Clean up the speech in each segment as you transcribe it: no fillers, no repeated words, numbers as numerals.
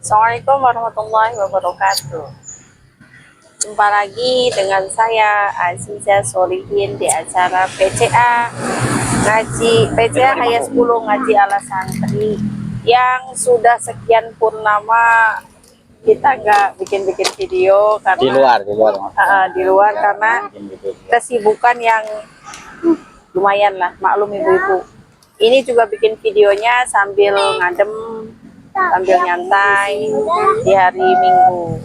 Assalamualaikum warahmatullahi wabarakatuh. Jumpa lagi dengan saya Aziza Solihin di acara PCA Ngaji PCA Hayat 10 Ngaji ala Santri yang sudah sekian purnama kita nggak bikin video karena di luar karena kesibukan yang lumayan lah, maklum ibu-ibu. Ini juga bikin videonya sambil ngadem, sambil nyantai di hari Minggu.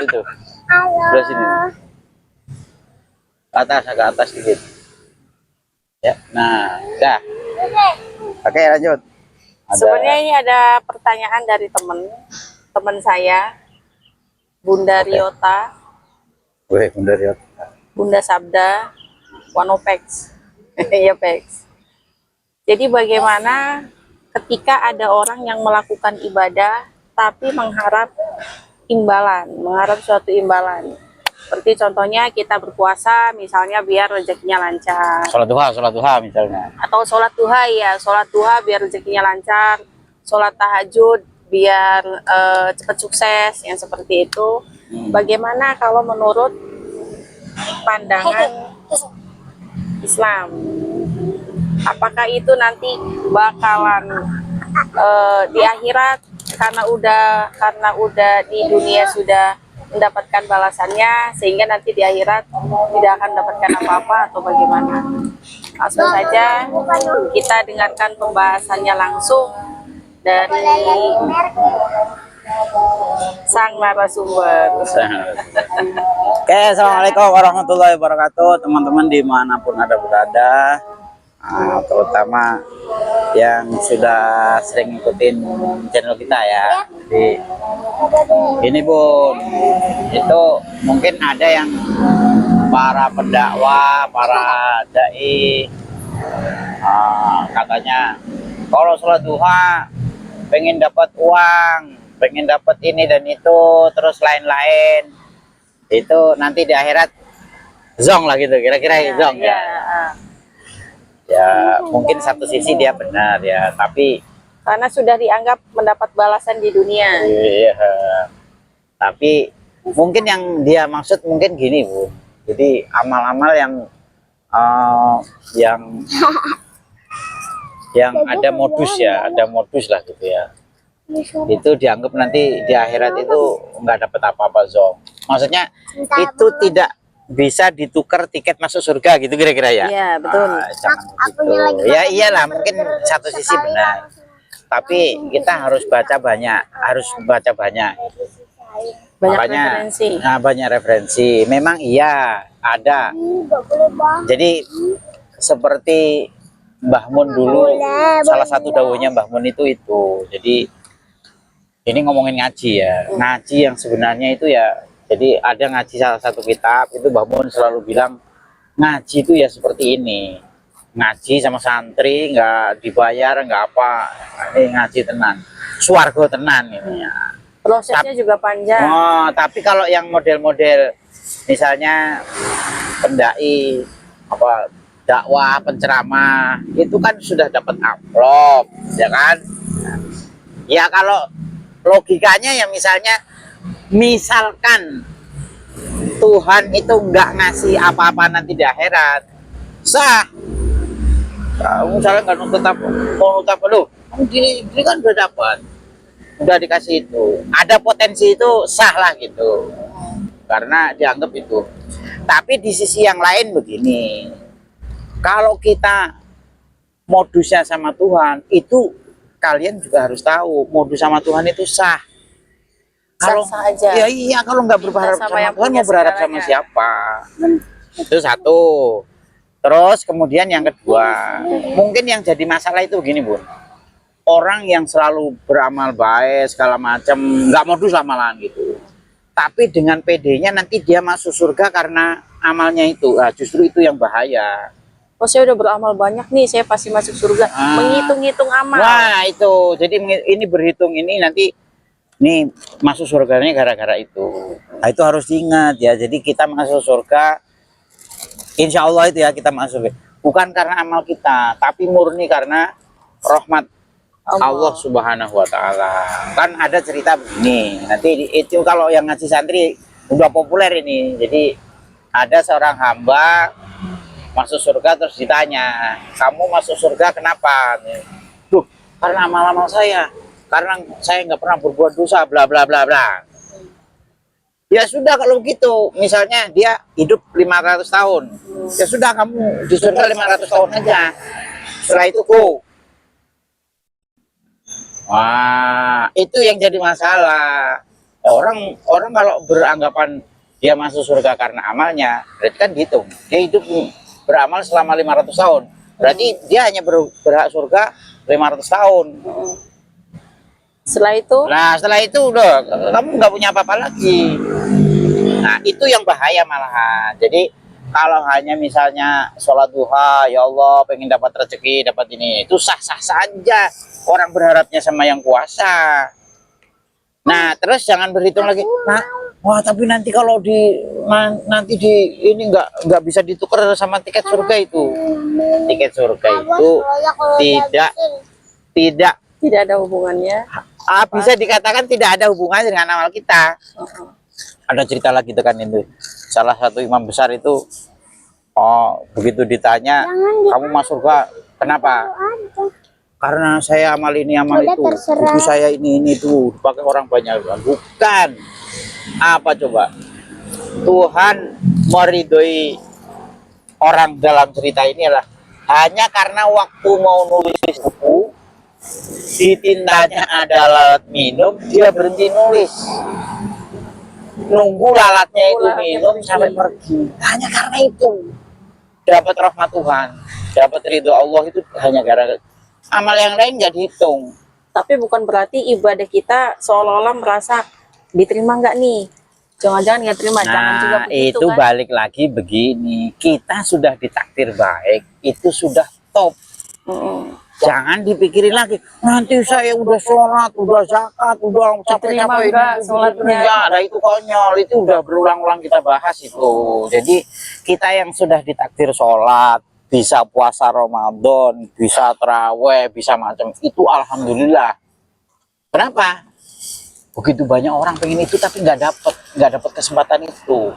Itu sebelah sini, agak atas sedikit ya. Nah, dah. Oke, lanjut. Sebenarnya ini ada pertanyaan dari teman saya, Bunda Riota. Bunda Riota. Bunda Sabda, Wanopex. Ya, Pex. Jadi bagaimana ketika ada orang yang melakukan ibadah tapi mengharap suatu imbalan. Seperti contohnya kita berpuasa misalnya biar rezekinya lancar. Sholat duha misalnya. Atau sholat duha biar rezekinya lancar. Sholat tahajud biar cepat sukses, yang seperti itu. Bagaimana kalau menurut pandangan Islam? Apakah itu nanti bakalan di akhirat karena udah di dunia sudah mendapatkan balasannya sehingga nanti di akhirat tidak akan mendapatkan apa-apa, atau bagaimana? Langsung saja kita dengarkan pembahasannya langsung dari sang narasumber. Oke, assalamualaikum warahmatullahi wabarakatuh, teman-teman dimanapun ada berada. Terutama yang sudah sering ikutin channel kita ya. Jadi ini Bun, itu mungkin ada yang para pendakwah, para dai katanya kalau sholat duha pengen dapat uang, pengen dapat ini dan itu, terus lain-lain, itu nanti di akhirat zong lah gitu, kira-kira zong ya. Ya mungkin satu sisi dia benar ya, tapi karena sudah dianggap mendapat balasan di dunia. Iya, tapi mungkin yang dia maksud mungkin gini Bu, jadi amal-amal yang ada modus ya, ada modus lah gitu ya, itu dianggap nanti di akhirat itu nggak dapat apa-apa zong. Maksudnya itu tidak bisa ditukar tiket masuk surga gitu kira-kira ya. Iya betul. Gitu. Ya iyalah, mungkin satu sisi benar, tapi kita harus baca banyak, referensi. Nah, banyak referensi. Memang iya ada. Jadi seperti Mbah Mun dulu, salah satu dawuhnya Mbah Mun itu. Jadi ini ngomongin ngaji ya, ngaji yang sebenarnya itu ya. Jadi ada ngaji salah satu kitab itu Mbah Mun selalu bilang ngaji itu ya seperti ini, ngaji sama santri nggak dibayar nggak apa, ini ngaji tenan, swargo tenan ini ya. Prosesnya juga panjang. Oh, tapi kalau yang model-model misalnya pendai apa dakwah penceramah itu kan sudah dapat amplop ya kan ya. Kalau logikanya ya misalkan Tuhan itu nggak ngasih apa-apa nanti di akhirat, sah. Misalnya nggak nuntut apa loh, ini kan udah dapat, udah dikasih itu, ada potensi itu sah lah gitu, karena dianggap itu. Tapi di sisi yang lain begini, kalau kita modusnya sama Tuhan itu, kalian juga harus tahu modus sama Tuhan itu sah. Kalau aja. Ya iya, kalau nggak berharap sama Tuhan mau berharap sama siapa? Itu satu. Terus kemudian yang kedua, mungkin yang jadi masalah itu begini Bun, orang yang selalu beramal baik segala macam, nggak modus amalan gitu, tapi dengan PD-nya nanti dia masuk surga karena amalnya itu. Justru itu yang bahaya. Oh, saya udah beramal banyak nih, saya pasti masuk surga. Menghitung-hitung amal. Nah itu, jadi ini berhitung ini nanti nih masuk surganya gara-gara itu. Nah, itu harus diingat ya. Jadi kita masuk surga, insya Allah itu ya, kita masuk bukan karena amal kita, tapi murni karena rahmat Allah Subhanahu wa Ta'ala. Kan ada cerita begini, nanti itu kalau yang ngaji santri udah populer ini. Jadi ada seorang hamba masuk surga, terus ditanya, kamu masuk surga kenapa? Duh, karena amal-amal saya, karena saya nggak pernah berbuat dosa, bla bla bla bla. Ya sudah kalau gitu, misalnya dia hidup 500 tahun, ya sudah kamu di surga 500 tahun aja. Setelah itu go. Wah, itu yang jadi masalah. Orang kalau beranggapan dia masuk surga karena amalnya, berarti kan gitu. Dia hidup beramal selama 500 tahun. Berarti dia hanya berhak surga 500 tahun. Setelah itu, Nah, setelah itu udah kamu nggak punya apa-apa lagi. Nah, itu yang bahaya malahan. Jadi kalau hanya misalnya sholat duha, ya Allah pengen dapat rezeki, dapat ini, itu sah-sah saja. Orang berharapnya sama yang kuasa. Nah, terus jangan berhitung lagi. Nah, wah tapi nanti kalau nanti di ini nggak bisa ditukar sama tiket surga itu. Tiket surga itu tidak tidak ada hubungannya. bisa dikatakan tidak ada hubungannya dengan amal kita. Ada cerita lagi tekan itu. Salah satu imam besar itu, begitu ditanya, kamu masuk surga, kenapa? Karena saya amal ini, amal itu, buku saya ini tuh dipakai orang banyak. Bukan. Apa coba? Tuhan meridhoi orang dalam cerita ini adalah hanya karena waktu mau nulis buku, di tintanya ada lalat minum, dia berhenti nulis. Nunggu lalatnya itu minum sampai pergi. Hanya karena itu dapat rahmat Tuhan, dapat ridho Allah, itu hanya gara-gara amal yang lain nggak dihitung. Tapi bukan berarti ibadah kita seolah-olah merasa diterima nggak nih? Jangan-jangan nggak terima. Jangan juga Nah, begitu itu kan? balik lagi begini, kita sudah ditakdir baik, itu sudah top. Jangan dipikirin lagi, nanti saya udah sholat, udah zakat, udah Diterima capek-capek nggak sholatnya? enggak, ada itu konyol, itu udah berulang-ulang kita bahas itu. Jadi kita yang sudah ditakdir sholat, bisa puasa Ramadan, bisa terawih, bisa macam itu, alhamdulillah. Kenapa? Begitu banyak orang pengen itu tapi nggak dapet kesempatan itu.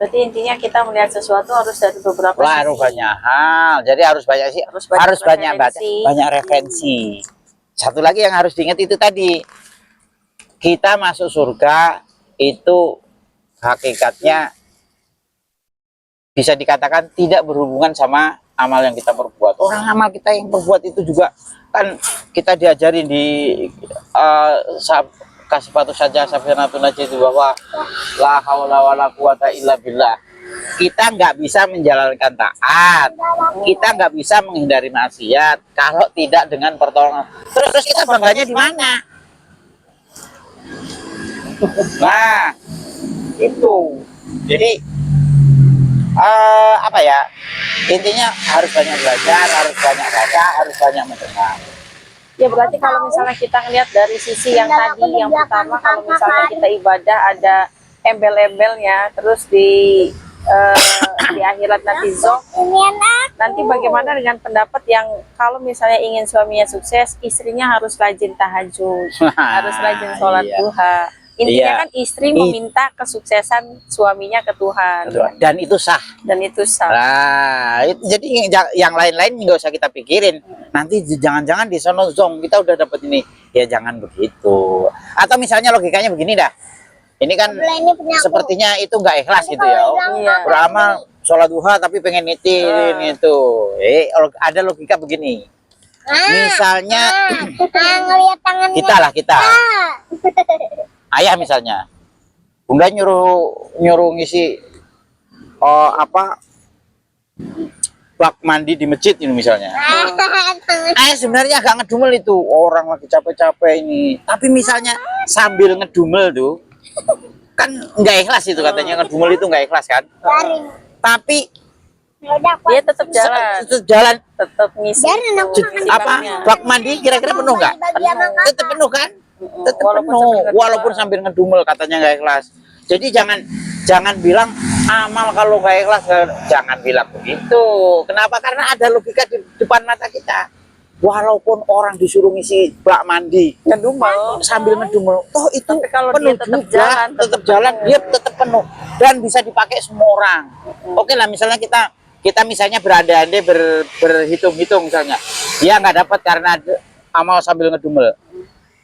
Berarti intinya kita melihat sesuatu harus dari beberapa Wah, harus sisi. banyak hal. Jadi harus banyak sih, Harus banyak banyak referensi. Satu lagi yang harus diingat itu tadi, kita masuk surga itu hakikatnya bisa dikatakan tidak berhubungan sama amal yang kita perbuat. Orang amal kita yang perbuat itu juga kan kita diajarin di kasifatu saja safinatun aja itu bahwa la haula wala quwata illa billah. Kita nggak bisa menjalankan taat, kita nggak bisa menghindari maksiat kalau tidak dengan pertolongan. Terus kita bangganya di mana? Nah, itu. Jadi apa ya? Intinya harus banyak belajar, harus banyak baca, harus banyak mendengar. Ya berarti kalau misalnya kita ngelihat dari sisi yang tadi, yang pertama kalau misalnya kita ibadah ada embel-embelnya, terus di akhirat nanti zong. Nanti bagaimana dengan pendapat yang kalau misalnya ingin suaminya sukses, istrinya harus rajin tahajud, harus rajin sholat Iya. duha. Intinya Iya. kan istri meminta kesuksesan suaminya ke Tuhan, Dan itu sah. dan itu sah. Nah, jadi yang lain-lain nggak usah kita pikirin. Nanti jangan-jangan di sono zong kita udah dapat ini. Ya jangan begitu. Atau misalnya logikanya begini dah. Ini kan sepertinya itu nggak ikhlas gitu ya. Iya. Beramal sholat duha tapi pengen nitin itu. Ada logika begini. Misalnya kita ayah misalnya, bunda nyuruh ngisi bak mandi di masjid ini misalnya. Sebenarnya agak ngedumel itu, orang lagi capek-capek ini. Tapi misalnya sambil ngedumel tuh, kan nggak ikhlas itu katanya, ngedumel itu nggak ikhlas kan. Tapi Dia tetap jalan, tetap ngisi apa bak mandi kira-kira penuh nggak? Tetap penuh kan? Tetap penuh, walaupun sambil ngedumel katanya nggak ikhlas. Jadi jangan bilang amal kalau nggak ikhlas, jangan bilang begitu. Kenapa? Karena ada logika di depan mata kita. walaupun orang disuruh ngisi bak mandi Ngedumel. sambil ngedumel, toh itu Tapi kalau penuh dia tetap juga, jalan, tetap jalan, dia tetap penuh dan bisa dipakai semua orang. Oke lah, misalnya kita misalnya berandai-andai berhitung-hitung misalnya, dia nggak dapat karena amal sambil ngedumel.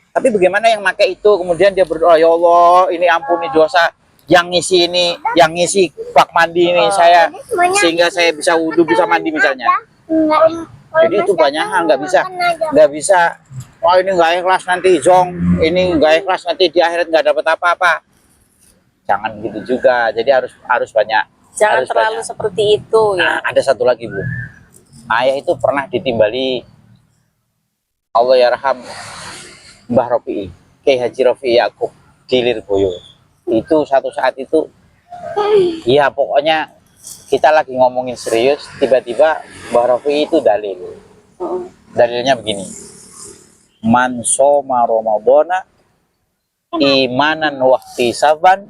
Tapi bagaimana yang pakai itu kemudian dia berdoa, ya Allah ini ampuni dosa yang ngisi ini, yang ngisi bak mandi ini saya, sehingga saya bisa wudhu, bisa mandi misalnya. Jadi itu banyak hal nggak bisa. Wah ini nggak ikhlas nanti zong, ini nggak ikhlas nanti di akhirat nggak dapat apa-apa. Jangan gitu juga. Jadi harus banyak. Jangan harus terlalu banyak. seperti itu ya. Nah, ada satu lagi Bu, ayah itu pernah ditimbali Allah yarham Mbah Rofi'i, Kiai Haji Rofi'i Yakub di Lirboyo. Itu satu saat itu, ya pokoknya kita lagi ngomongin serius, tiba-tiba Mbah Rofi'i itu dalil. Dalilnya begini, man soma Ramadhana imanan wahtisaban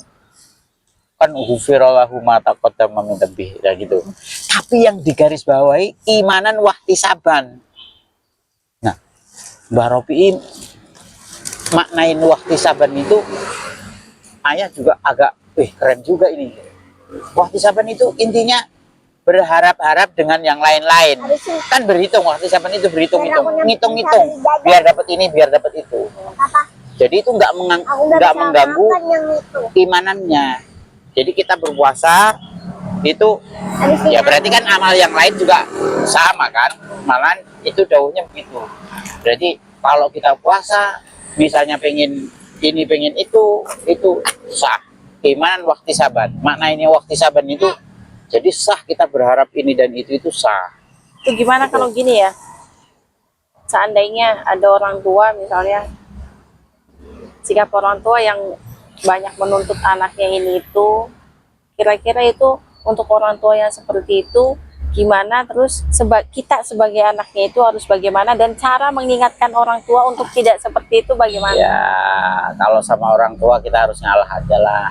kan ghufirallahu ma taqaddama min dzambihi, ya gitu. Tapi yang digarisbawahi imanan wahtisaban. Nah, Mbah Rofi'i maknain wahtisaban itu ayah juga agak keren juga ini. Wahtisaban itu intinya berharap-harap dengan yang lain-lain. Kan berhitung, wahtisaban itu berhitung-hitung, ngitung-ngitung biar dapat ini, biar dapat itu. Jadi itu nggak mengganggu imanannya. Jadi kita berpuasa itu ya berarti kan amal yang lain juga sama kan, malahan itu jauhnya begitu. Jadi kalau kita puasa misalnya pengen ini pengen itu sah. Keimanan wahtisaban, makna ini wahtisaban itu jadi sah, kita berharap ini dan itu sah. Itu gimana kalau gini ya, seandainya ada orang tua misalnya, sikap orang tua yang banyak menuntut anaknya ini itu, kira-kira itu untuk orang tua yang seperti itu gimana, terus kita sebagai anaknya itu harus bagaimana, dan cara mengingatkan orang tua untuk tidak seperti itu bagaimana? Ya kalau sama orang tua kita harus ngalah aja lah.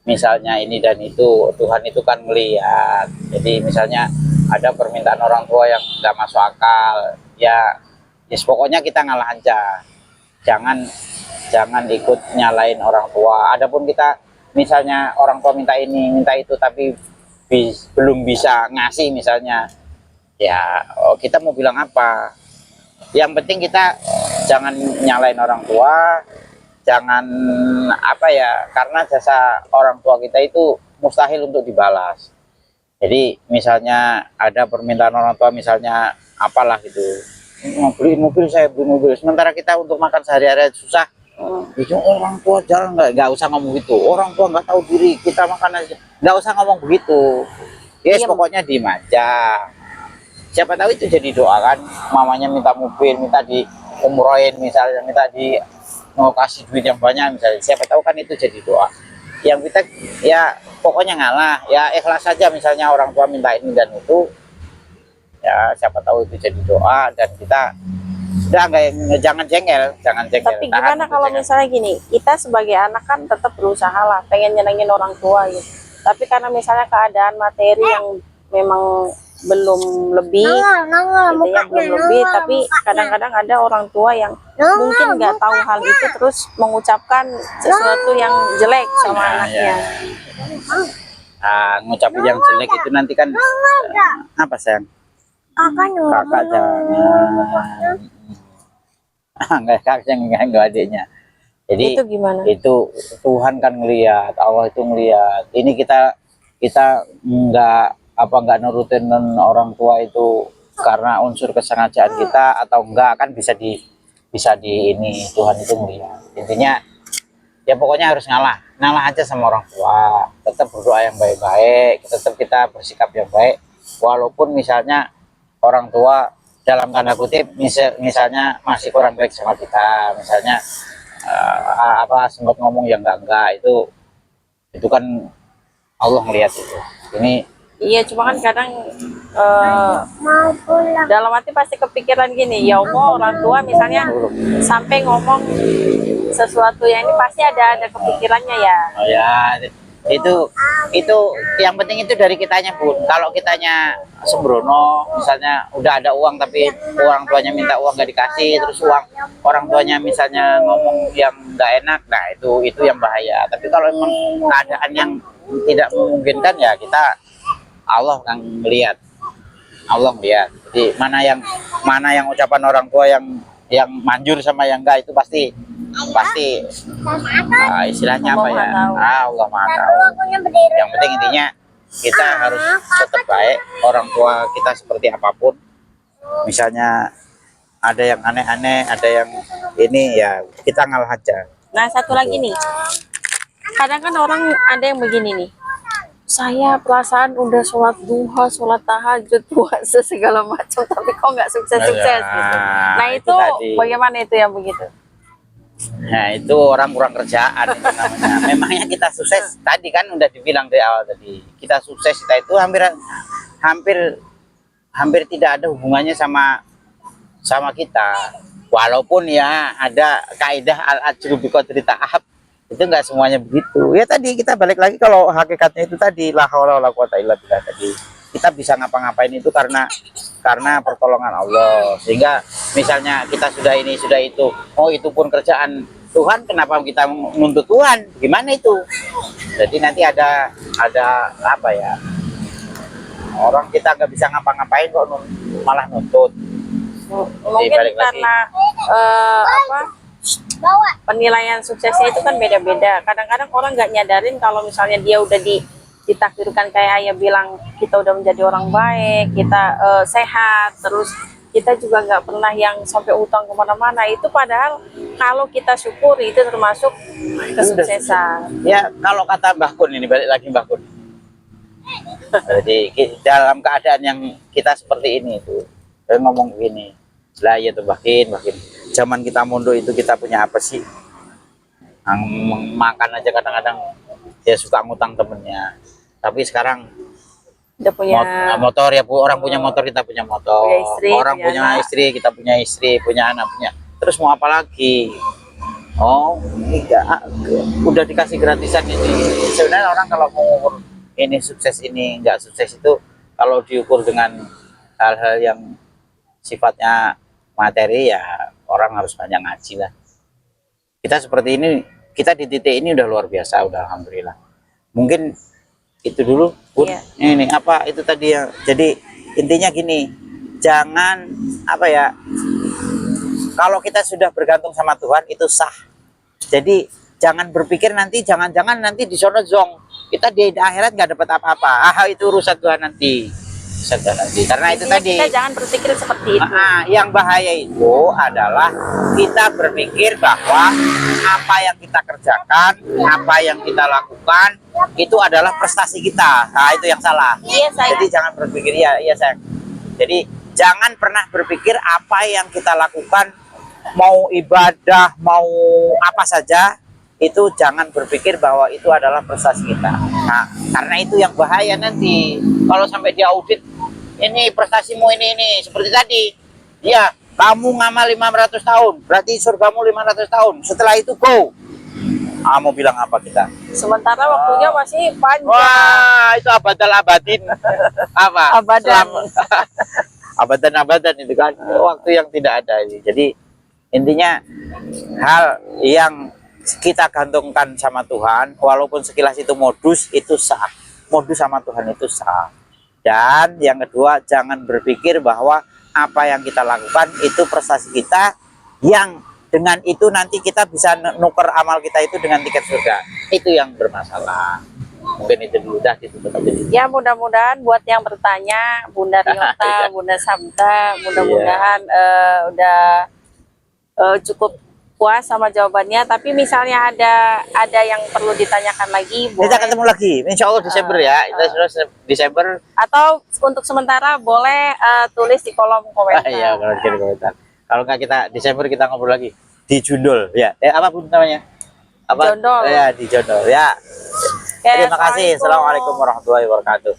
Misalnya ini dan itu, Tuhan itu kan melihat. Jadi misalnya ada permintaan orang tua yang nggak masuk akal, ya pokoknya kita ngalah aja. Jangan ikut nyalain orang tua. Adapun kita misalnya orang tua minta ini minta itu tapi belum bisa ngasih misalnya, ya kita mau bilang apa? Yang penting kita jangan nyalain orang tua, jangan apa ya, karena jasa orang tua kita itu mustahil untuk dibalas. Jadi misalnya ada permintaan orang tua misalnya apalah gitu, beli mobil, saya beli mobil, sementara kita untuk makan sehari-hari susah. Itu orang tua jangan, nggak usah ngomong gitu. Orang tua nggak tahu diri, kita makan aja, nggak usah ngomong begitu. Yes, pokoknya diem aja. Siapa tahu itu jadi doa kan, mamanya minta mobil, minta di umrohin misalnya, minta di mau kasih duit yang banyak misalnya, siapa tahu kan itu jadi doa. Yang kita ya pokoknya ngalah, ya ikhlas saja. Misalnya orang tua minta ini dan itu, ya siapa tahu itu jadi doa, dan kita udah jangan jengkel. Tapi gimana kalau misalnya gini, kita sebagai anak kan tetap berusaha lah, pengen nyenengin orang tua gitu. Tapi karena misalnya keadaan materi yang memang belum lebih, gitu ya, belum lebih, tapi kadang-kadang ada orang tua yang mungkin nggak tahu hal itu terus mengucapkan sesuatu yang jelek sama anaknya. Ngucapin yang jelek itu nanti kan apa sayang? Kakak jangan. Enggak adiknya. Jadi Itu gimana? Itu Tuhan kan ngelihat, Allah itu ngelihat. Ini kita nggak nurutin orang tua itu karena unsur kesengajaan kita atau enggak, kan bisa di ini, Tuhan itu ngelihat. Intinya ya pokoknya harus ngalah aja sama orang tua, tetap berdoa yang baik-baik, tetap kita bersikap yang baik walaupun misalnya orang tua dalam tanda kutip misalnya masih kurang baik sama kita, misalnya sempat ngomong yang enggak, itu kan Allah melihat itu. Ini Iya, cuma kan kadang dalam hati pasti kepikiran gini, ya Allah, orang tua misalnya sampai ngomong sesuatu yang ini pasti ada kepikirannya ya. ya itu yang penting itu dari kitanya, Bun. Kalau kitanya sembrono, misalnya udah ada uang tapi orang tuanya minta uang nggak dikasih, terus orang tuanya misalnya ngomong yang nggak enak, nah itu yang bahaya. Tapi kalau emang keadaan yang tidak memungkinkan, ya kita, Allah kan melihat, Allah melihat. Jadi mana yang ucapan orang tua yang manjur sama yang enggak, itu pasti istilahnya apa ya, Allah Maha tahu. Yang penting intinya kita harus tetap baik, orang tua kita seperti apapun, misalnya ada yang aneh-aneh, ada yang ini, ya kita ngalah aja. Nah, satu lagi nih, kadang kan orang ada yang begini nih, saya perasaan udah sholat duha, sholat tahajud, puasa segala macam, tapi kok nggak sukses-sukses gitu. Nah itu tadi. bagaimana itu yang begitu? Nah itu orang kurang kerjaan itu namanya. Memangnya kita sukses, tadi kan udah dibilang dari awal tadi, kita sukses kita itu hampir tidak ada hubungannya sama kita. Walaupun ya ada kaidah al-ajru bi qadri ta'ab, itu enggak semuanya begitu. Ya tadi kita balik lagi, kalau hakikatnya itu tadi la haula wala quwata illa billah, tadi kita bisa ngapa-ngapain itu karena pertolongan Allah. Sehingga misalnya kita sudah ini sudah itu, oh itu pun kerjaan Tuhan, kenapa kita menuntut Tuhan? Gimana itu? Jadi nanti ada apa ya, orang kita nggak bisa ngapa-ngapain kok malah nuntut. Mungkin karena penilaian suksesnya itu kan beda-beda. Kadang-kadang orang nggak nyadarin kalau misalnya dia udah ditakdirkan kayak Ayah bilang, kita udah menjadi orang baik, kita sehat, terus kita juga nggak pernah yang sampai utang kemana-mana. Itu padahal kalau kita syukuri itu termasuk kesuksesan. Ya kalau kata Mbah Kun, ini balik lagi Mbah Kun. Jadi dalam keadaan yang kita seperti ini itu, saya ngomong begini, lah ya tuh makin zaman kita mondok itu kita punya apa sih? Makan aja kadang-kadang dia suka ngutang temennya. Tapi sekarang udah punya motor ya, Bu. Orang punya motor, kita punya motor. istri, Orang punya istri, kita punya istri, punya anak, punya. Terus mau apa lagi? Oh, enggak, udah dikasih gratisan ini. Sebenarnya orang kalau mau ngukur ini sukses ini enggak sukses itu, kalau diukur dengan hal-hal yang sifatnya materi, ya orang harus banyak ngaji lah. Kita seperti ini, kita di titik ini udah luar biasa, udah alhamdulillah. Mungkin itu dulu, Bun. Iya. Ini apa itu tadi ya. Jadi intinya gini, jangan apa ya, kalau kita sudah bergantung sama Tuhan itu sah. Jadi jangan berpikir nanti, jangan-jangan nanti di sono zong, kita di akhirat nggak dapat apa-apa. Itu urusan Tuhan nanti. Karena itu tadi kita jangan berpikir seperti itu. Yang bahaya itu adalah kita berpikir bahwa apa yang kita kerjakan, apa yang kita lakukan itu adalah prestasi kita. Nah itu yang salah. Iya, sayang. Jadi jangan berpikir iya sayang. Jadi jangan pernah berpikir apa yang kita lakukan, mau ibadah, mau apa saja, itu jangan berpikir bahwa itu adalah prestasi kita. Nah, karena itu yang bahaya nanti. Kalau sampai diaudit, ini prestasimu ini seperti tadi. Ya, kamu ngamal 500 tahun, berarti surgamu 500 tahun. Setelah itu go. Mau bilang apa kita? Sementara waktunya masih panjang. Wah, itu abadal-abadin. Apa? Abadan. Abadan-abadan itu kan waktu yang tidak ada. Jadi intinya hal yang kita gantungkan sama Tuhan, walaupun sekilas itu modus, itu sah. Modus sama Tuhan itu sah. Dan yang kedua, jangan berpikir bahwa apa yang kita lakukan itu prestasi kita, yang dengan itu nanti kita bisa nuker amal kita itu dengan tiket surga. Itu yang bermasalah. Mungkin itu dulu dah ditutup aja. Ya mudah-mudahan buat yang bertanya, Bunda Riota, Bunda Sabda, mudah-mudahan udah cukup puas sama jawabannya. Tapi misalnya ada yang perlu ditanyakan lagi, boleh. Kita ketemu lagi, insya Allah Desember ya. Kita sudah Desember. Atau untuk sementara boleh tulis di kolom komentar. Iya, kalau di komentar. Kalau nggak kita Desember kita ngobrol lagi di Jundol ya. Apa pun namanya? Apa? Jondol. Ya, di Jondol ya. Oke, Terima kasih. Assalamualaikum warahmatullahi wabarakatuh.